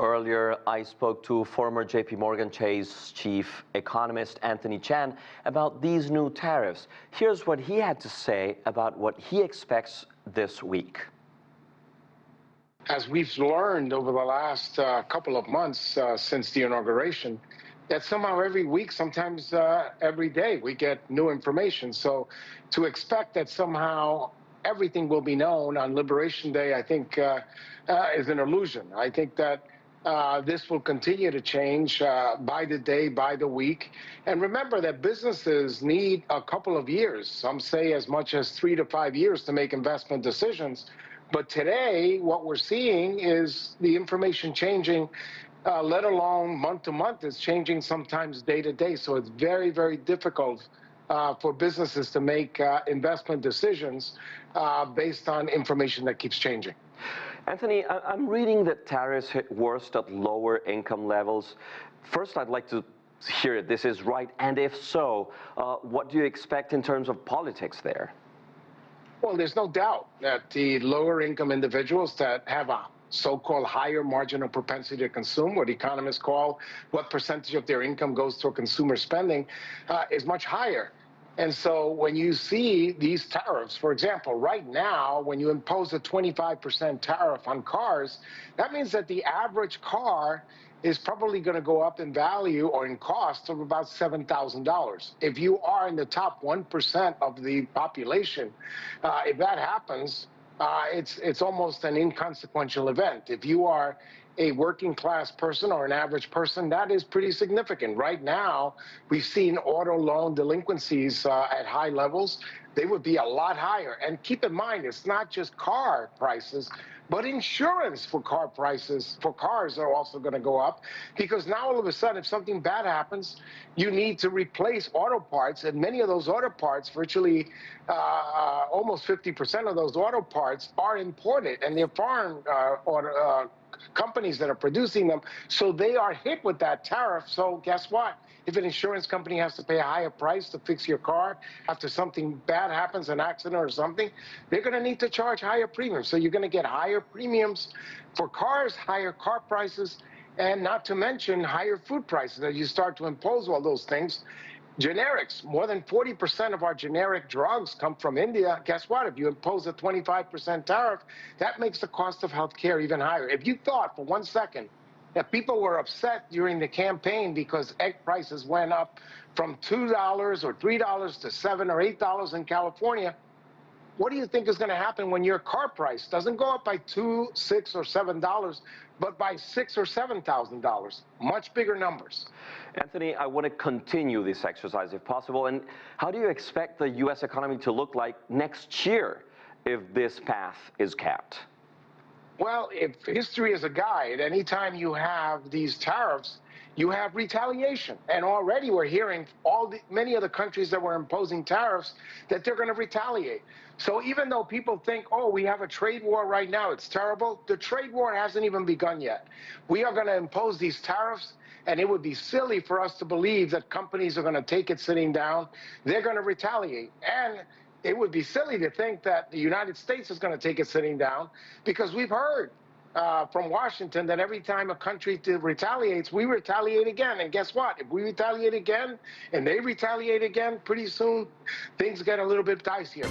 Earlier, I spoke to former JP Morgan Chase Chief Economist Anthony Chan about these new tariffs. Here's what he had to say about what he expects this week. As we've learned over the last couple of months since the inauguration, that somehow every week, sometimes every day, we get new information. So to expect that somehow everything will be known on Liberation Day, I think is an illusion. I think that this will continue to change by the day, by the week. And remember that businesses need a couple of years, some say as much as 3 to 5 years to make investment decisions. But today, what we're seeing is the information changing, let alone month to month, is changing sometimes day to day. So it's very, very difficult for businesses to make investment decisions based on information that keeps changing. Anthony, I'm reading that tariffs hit worst at lower income levels. First, I'd like to hear if this is right, and if so, what do you expect in terms of politics there? Well, there's no doubt that the lower income individuals that have a so-called higher marginal propensity to consume, what economists call what percentage of their income goes toward consumer spending, is much higher. And so when you see these tariffs, for example, right now, when you impose a 25% tariff on cars, that means that the average car is probably going to go up in value or in cost of about $7,000. If you are in the top 1% of the population, if that happens, it's almost an inconsequential event. If you are a working class person or an average person, that is pretty significant. Right now, we've seen auto loan delinquencies at high levels. They would be a lot higher. And keep in mind, it's not just car prices, but insurance for car prices for cars are also going to go up, because now all of a sudden, if something bad happens, you need to replace auto parts, and many of those auto parts, virtually almost 50% of those auto parts are imported, and they're foreign companies that are producing them, so they are hit with that tariff. So guess what? If an insurance company has to pay a higher price to fix your car after something bad happens, an accident or something, they're going to need to charge higher premiums. So you're going to get higher premiums for cars, higher car prices, and not to mention higher food prices. As you start to impose all those things, generics, more than 40% of our generic drugs come from India. Guess what? If you impose a 25% tariff, that makes the cost of health care even higher. If you thought for 1 second that people were upset during the campaign because egg prices went up from $2 or $3 to $7 or $8 in California, what do you think is going to happen when your car price doesn't go up by $2, $6, or $7, but by $6,000 or $7,000? Much bigger numbers. Anthony, I want to continue this exercise if possible. And how do you expect the U.S. economy to look like next year if this path is kept? Well, if history is a guide, anytime you have these tariffs, you have retaliation. And already we're hearing many of the countries that were imposing tariffs that they're going to retaliate. So even though people think, oh, we have a trade war right now, it's terrible, the trade war hasn't even begun yet. We are going to impose these tariffs, and it would be silly for us to believe that companies are going to take it sitting down. They're going to retaliate. And it would be silly to think that the United States is going to take it sitting down, because we've heard from Washington that every time a country retaliates, we retaliate again. And guess what? If we retaliate again and they retaliate again, pretty soon things get a little bit dicier.